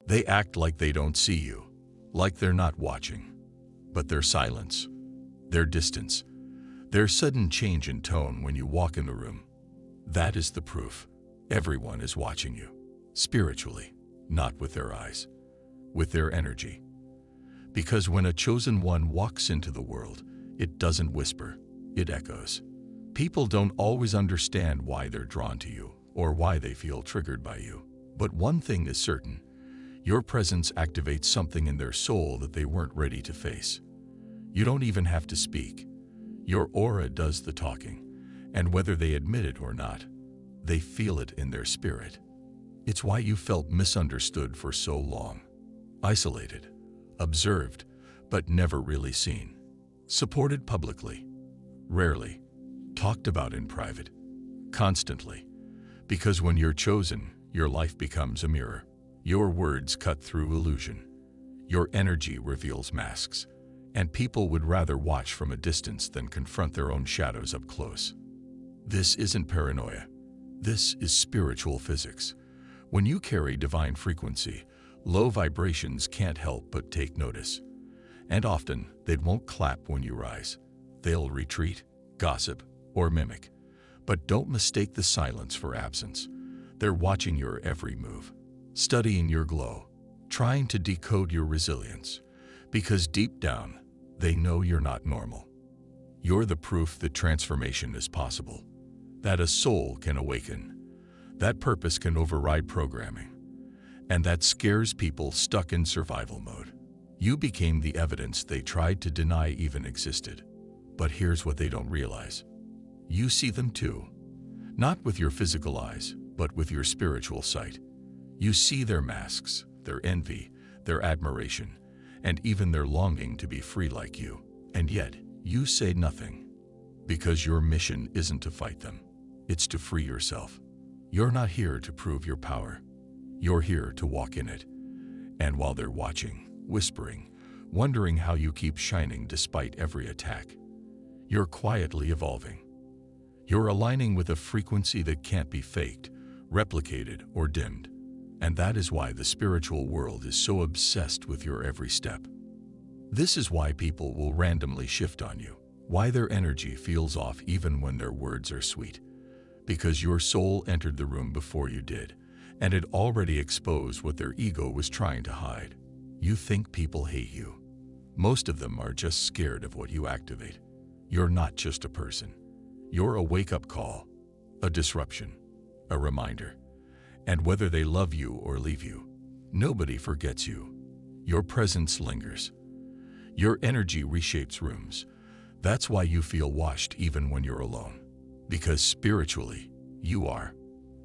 They act like they don't see you, like they're not watching. But their silence, their distance, their sudden change in tone when you walk in the room, that is the proof. Everyone is watching you, spiritually, not with their eyes, with their energy. Because when a chosen one walks into the world, it doesn't whisper, it echoes. People don't always understand why they're drawn to you or why they feel triggered by you. But one thing is certain, your presence activates something in their soul that they weren't ready to face. You don't even have to speak. Your aura does the talking, and whether they admit it or not, they feel it in their spirit. It's why you felt misunderstood for so long, isolated, observed, but never really seen, supported publicly, rarely, talked about in private, constantly. Because when you're chosen, your life becomes a mirror. Your words cut through illusion. Your energy reveals masks, and people would rather watch from a distance than confront their own shadows up close. This isn't paranoia. This is spiritual physics. When you carry divine frequency, low vibrations can't help but take notice. And often, they won't clap when you rise. They'll retreat, gossip, or mimic. But don't mistake the silence for absence. They're watching your every move, studying your glow, trying to decode your resilience. Because deep down, they know you're not normal. You're the proof that transformation is possible, that a soul can awaken, that purpose can override programming, and that scares people stuck in survival mode. You became the evidence they tried to deny even existed. But here's what they don't realize. You see them too, not with your physical eyes, but with your spiritual sight. You see their masks, their envy, their admiration, and even their longing to be free like you. And yet, you say nothing. Because your mission isn't to fight them. It's to free yourself. You're not here to prove your power. You're here to walk in it. And while they're watching, whispering, wondering how you keep shining despite every attack, you're quietly evolving. You're aligning with a frequency that can't be faked, replicated, or dimmed. And that is why the spiritual world is so obsessed with your every step. This is why people will randomly shift on you, why their energy feels off even when their words are sweet. Because your soul entered the room before you did, and it already exposed what their ego was trying to hide. You think people hate you. Most of them are just scared of what you activate. You're not just a person. You're a wake-up call, a disruption, a reminder. And whether they love you or leave you, nobody forgets you. Your presence lingers. Your energy reshapes rooms. That's why you feel washed even when you're alone. Because spiritually, you are.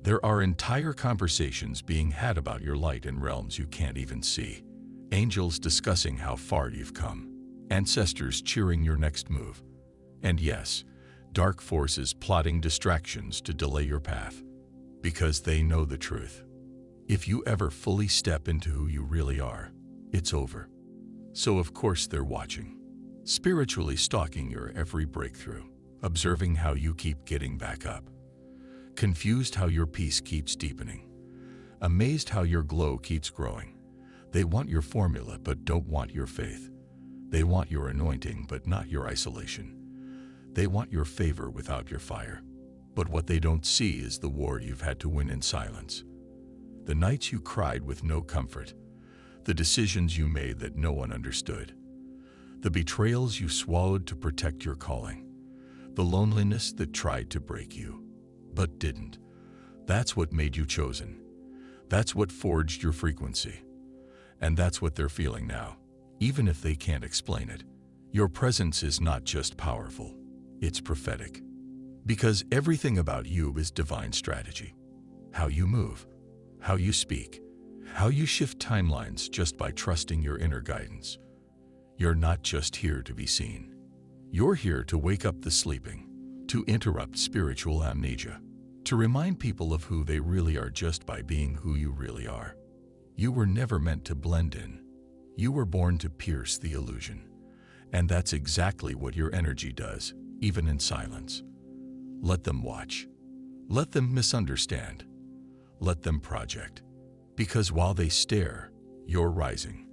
There are entire conversations being had about your light in realms you can't even see. Angels discussing how far you've come. Ancestors cheering your next move. And yes, dark forces plotting distractions to delay your path. Because they know the truth. If you ever fully step into who you really are, it's over. So of course they're watching. Spiritually stalking your every breakthrough. Observing how you keep getting back up. Confused how your peace keeps deepening. Amazed how your glow keeps growing. They want your formula but don't want your faith. They want your anointing but not your isolation. They want your favor without your fire. But what they don't see is the war you've had to win in silence. The nights you cried with no comfort. The decisions you made that no one understood. The betrayals you swallowed to protect your calling. The loneliness that tried to break you, but didn't. That's what made you chosen. That's what forged your frequency. And that's what they're feeling now, even if they can't explain it. Your presence is not just powerful, it's prophetic. Because everything about you is divine strategy. How you move, how you speak, how you shift timelines just by trusting your inner guidance. You're not just here to be seen. You're here to wake up the sleeping, to interrupt spiritual amnesia, to remind people of who they really are just by being who you really are. You were never meant to blend in. You were born to pierce the illusion. And that's exactly what your energy does, even in silence. Let them watch. Let them misunderstand. Let them project. Because while they stare, you're rising.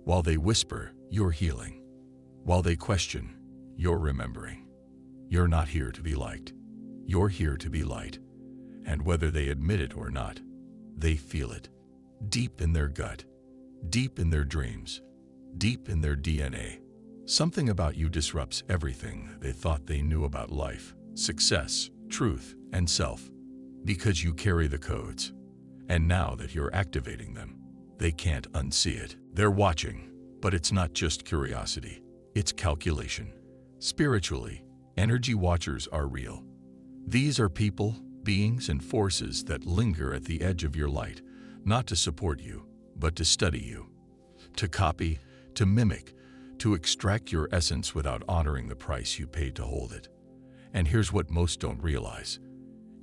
While they whisper, you're healing. While they question, you're remembering. You're not here to be liked. You're here to be light. And whether they admit it or not, they feel it. Deep in their gut, deep in their dreams, deep in their DNA. Something about you disrupts everything they thought they knew about life, success, truth, and self. Because you carry the codes. And now that you're activating them, they can't unsee it. They're watching, but it's not just curiosity. It's calculation. Spiritually, energy watchers are real. These are people, beings, and forces that linger at the edge of your light, not to support you, but to study you, to copy, to mimic, to extract your essence without honoring the price you paid to hold it. And here's what most don't realize.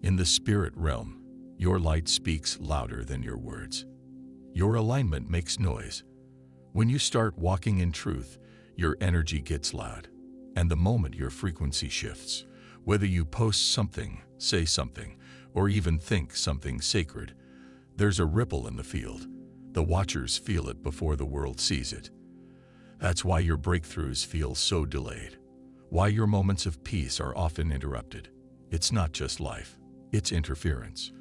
In the spirit realm, your light speaks louder than your words. Your alignment makes noise. When you start walking in truth, your energy gets loud. And the moment your frequency shifts, whether you post something, say something, or even think something sacred, there's a ripple in the field. The watchers feel it before the world sees it. That's why your breakthroughs feel so delayed. Why your moments of peace are often interrupted. It's not just life, it's interference.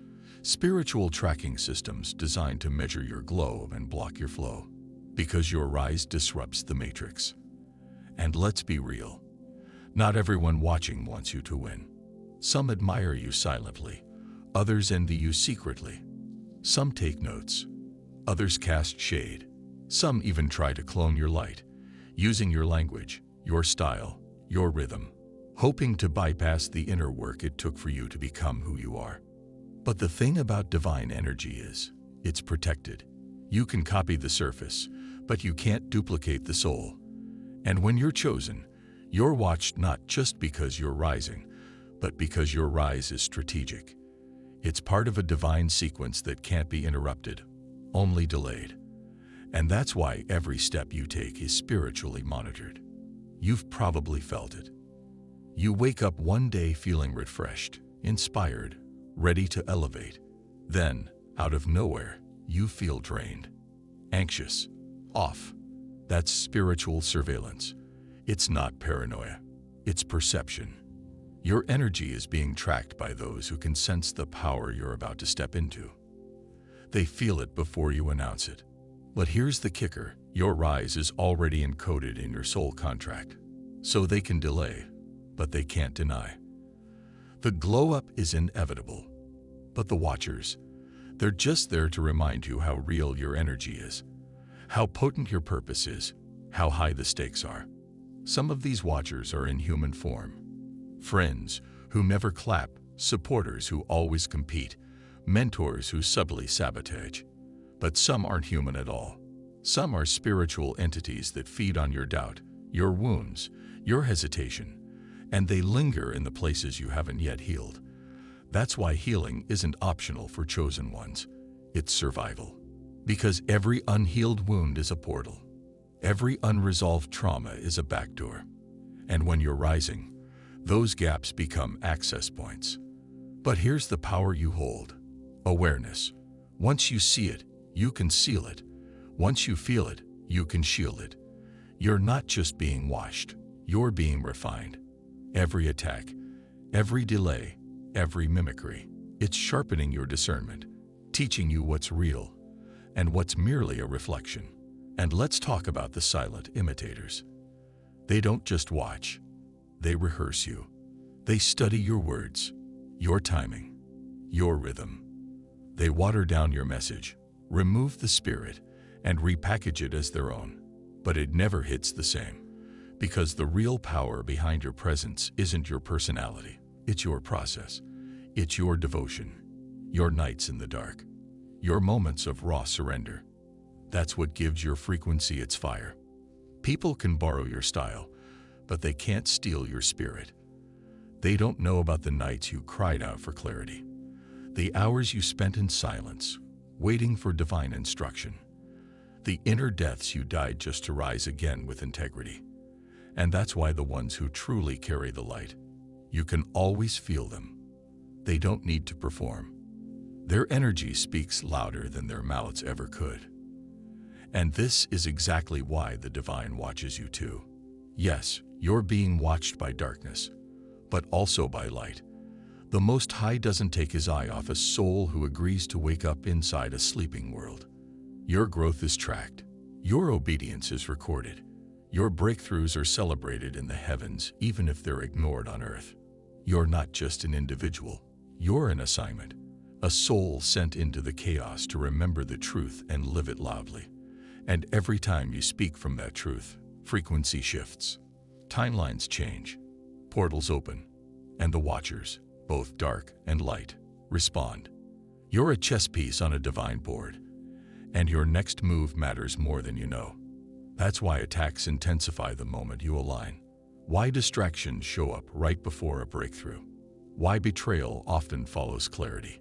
Spiritual tracking systems designed to measure your glow and block your flow. Because your rise disrupts the matrix. And let's be real. Not everyone watching wants you to win. Some admire you silently. Others envy you secretly. Some take notes. Others cast shade. Some even try to clone your light, using your language, your style, your rhythm, hoping to bypass the inner work it took for you to become who you are. But the thing about divine energy is, it's protected. You can copy the surface, but you can't duplicate the soul. And when you're chosen, you're watched not just because you're rising, but because your rise is strategic. It's part of a divine sequence that can't be interrupted, only delayed. And that's why every step you take is spiritually monitored. You've probably felt it. You wake up one day feeling refreshed, inspired, ready to elevate. Then, out of nowhere, you feel drained, anxious, off. That's spiritual surveillance. It's not paranoia. It's perception. Your energy is being tracked by those who can sense the power you're about to step into. They feel it before you announce it. But here's the kicker. Your rise is already encoded in your soul contract. So they can delay, but they can't deny. The glow-up is inevitable. But the watchers, they're just there to remind you how real your energy is, how potent your purpose is, how high the stakes are. Some of these watchers are in human form. Friends who never clap, supporters who always compete, mentors who subtly sabotage. But some aren't human at all. Some are spiritual entities that feed on your doubt, your wounds, your hesitation, and they linger in the places you haven't yet healed. That's why healing isn't optional for chosen ones. It's survival. Because every unhealed wound is a portal. Every unresolved trauma is a backdoor. And when you're rising, those gaps become access points. But here's the power you hold. Awareness. Once you see it, you can seal it. Once you feel it, you can shield it. You're not just being washed, you're being refined. Every attack, every delay, every mimicry, it's sharpening your discernment, teaching you what's real and what's merely a reflection. And let's talk about the silent imitators. They don't just watch, they rehearse you. They study your words, your timing, your rhythm. They water down your message, remove the spirit, and repackage it as their own. But it never hits the same, because the real power behind your presence isn't your personality. It's your process. It's your devotion, your nights in the dark, your moments of raw surrender. That's what gives your frequency its fire. People can borrow your style, but they can't steal your spirit. They don't know about the nights you cried out for clarity, the hours you spent in silence, waiting for divine instruction, the inner deaths you died just to rise again with integrity. And that's why the ones who truly carry the light, you can always feel them. They don't need to perform. Their energy speaks louder than their mouths ever could. And this is exactly why the divine watches you too. Yes, you're being watched by darkness, but also by light. The Most High doesn't take his eye off a soul who agrees to wake up inside a sleeping world. Your growth is tracked. Your obedience is recorded. Your breakthroughs are celebrated in the heavens, even if they're ignored on earth. You're not just an individual. You're an assignment, a soul sent into the chaos to remember the truth and live it loudly. And every time you speak from that truth, frequency shifts, timelines change, portals open, and the watchers, both dark and light, respond. You're a chess piece on a divine board, and your next move matters more than you know. That's why attacks intensify the moment you align. Why distractions show up right before a breakthrough. Why betrayal often follows clarity.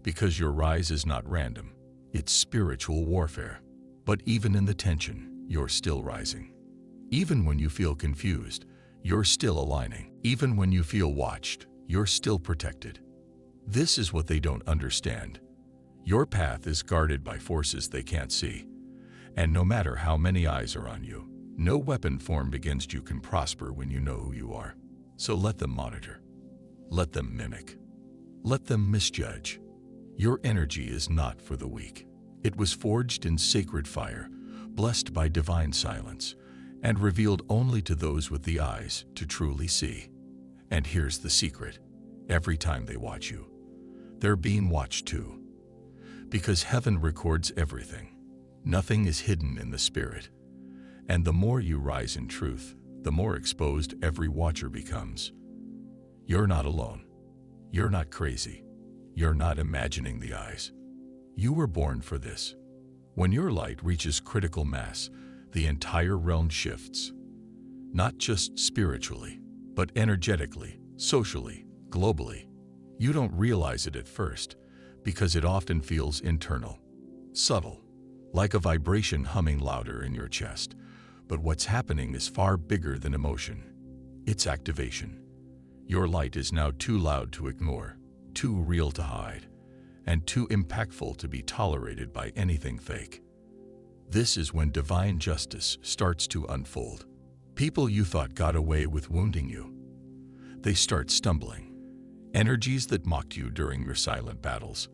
Because your rise is not random, it's spiritual warfare. But even in the tension, you're still rising. Even when you feel confused, you're still aligning. Even when you feel watched, you're still protected. This is what they don't understand. Your path is guarded by forces they can't see. And no matter how many eyes are on you, no weapon formed against you can prosper when you know who you are. So let them monitor. Let them mimic. Let them misjudge. Your energy is not for the weak. It was forged in sacred fire, blessed by divine silence, and revealed only to those with the eyes to truly see. And here's the secret. Every time they watch you, they're being watched too. Because heaven records everything. Nothing is hidden in the spirit. And the more you rise in truth, the more exposed every watcher becomes. You're not alone. You're not crazy. You're not imagining the eyes. You were born for this. When your light reaches critical mass, the entire realm shifts. Not just spiritually, but energetically, socially, globally. You don't realize it at first, because it often feels internal, subtle, like a vibration humming louder in your chest. But what's happening is far bigger than emotion. It's activation. Your light is now too loud to ignore, too real to hide, and too impactful to be tolerated by anything fake. This is when divine justice starts to unfold. People you thought got away with wounding you, they start stumbling. Energies that mocked you during your silent battles,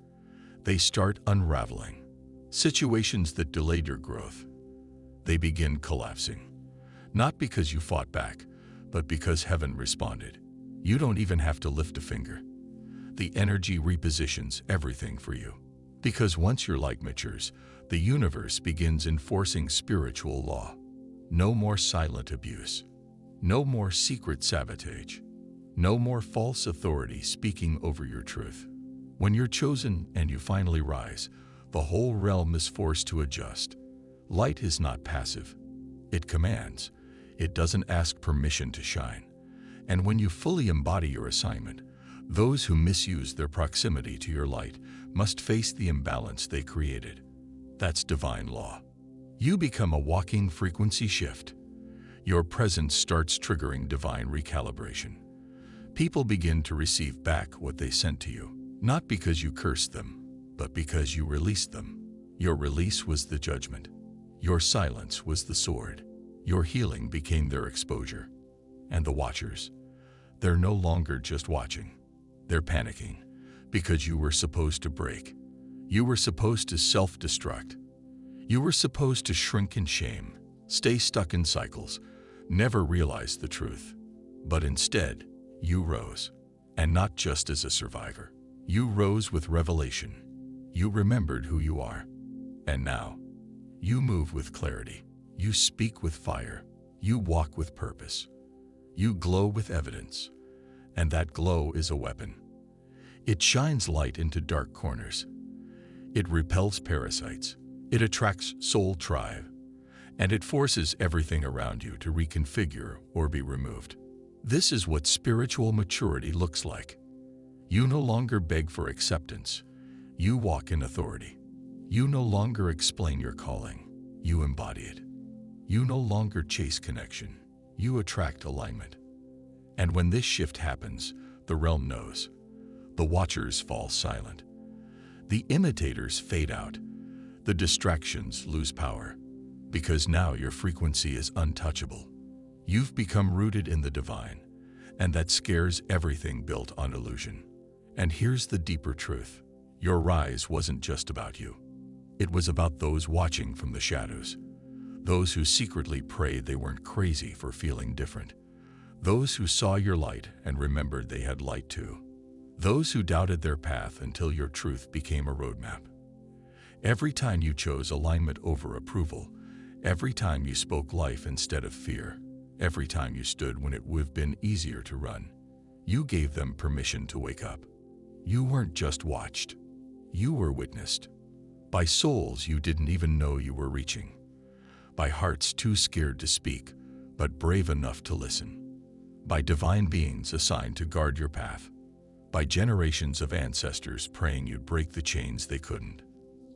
they start unraveling. Situations that delayed your growth, they begin collapsing. Not because you fought back, but because heaven responded. You don't even have to lift a finger. The energy repositions everything for you. Because once your light matures, the universe begins enforcing spiritual law. No more silent abuse. No more secret sabotage. No more false authority speaking over your truth. When you're chosen and you finally rise, the whole realm is forced to adjust. Light is not passive. It commands. It doesn't ask permission to shine. And when you fully embody your assignment, those who misuse their proximity to your light must face the imbalance they created. That's divine law. You become a walking frequency shift. Your presence starts triggering divine recalibration. People begin to receive back what they sent to you, not because you cursed them, but because you released them. Your release was the judgment. Your silence was the sword. Your healing became their exposure. And the watchers, they're no longer just watching. They're panicking because you were supposed to break. You were supposed to self-destruct. You were supposed to shrink in shame, stay stuck in cycles, never realize the truth. But instead, you rose. And not just as a survivor. You rose with revelation. You remembered who you are. And now, you move with clarity. You speak with fire. You walk with purpose. You glow with evidence. And that glow is a weapon. It shines light into dark corners. It repels parasites. It attracts soul tribe. And it forces everything around you to reconfigure or be removed. This is what spiritual maturity looks like. You no longer beg for acceptance. You walk in authority. You no longer explain your calling. You embody it. You no longer chase connection. You attract alignment. And when this shift happens, the realm knows. The watchers fall silent. The imitators fade out. The distractions lose power. Because now your frequency is untouchable. You've become rooted in the divine, and that scares everything built on illusion. And here's the deeper truth. Your rise wasn't just about you. It was about those watching from the shadows. Those who secretly prayed they weren't crazy for feeling different. Those who saw your light and remembered they had light too. Those who doubted their path until your truth became a roadmap. Every time you chose alignment over approval, every time you spoke life instead of fear, every time you stood when it would have been easier to run, you gave them permission to wake up. You weren't just watched. You were witnessed. By souls you didn't even know you were reaching. By hearts too scared to speak, but brave enough to listen. By divine beings assigned to guard your path. By generations of ancestors praying you'd break the chains they couldn't.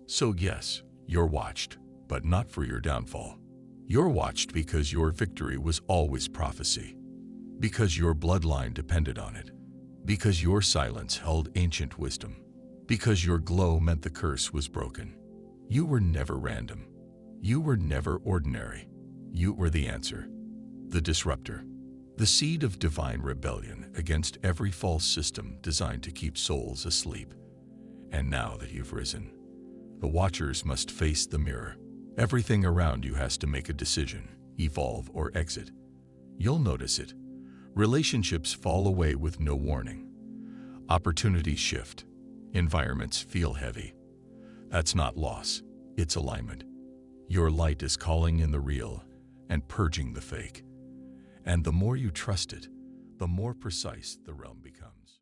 So yes, you're watched, but not for your downfall. You're watched because your victory was always prophecy. Because your bloodline depended on it. Because your silence held ancient wisdom. Because your glow meant the curse was broken. You were never random. You were never ordinary. You were the answer. The disruptor. The seed of divine rebellion against every false system designed to keep souls asleep. And now that you've risen, the watchers must face the mirror. Everything around you has to make a decision, evolve or exit. You'll notice it. Relationships fall away with no warning. Opportunities shift. Environments feel heavy. That's not loss, it's alignment. Your light is calling in the real and purging the fake. And the more you trust it, the more precise the realm becomes.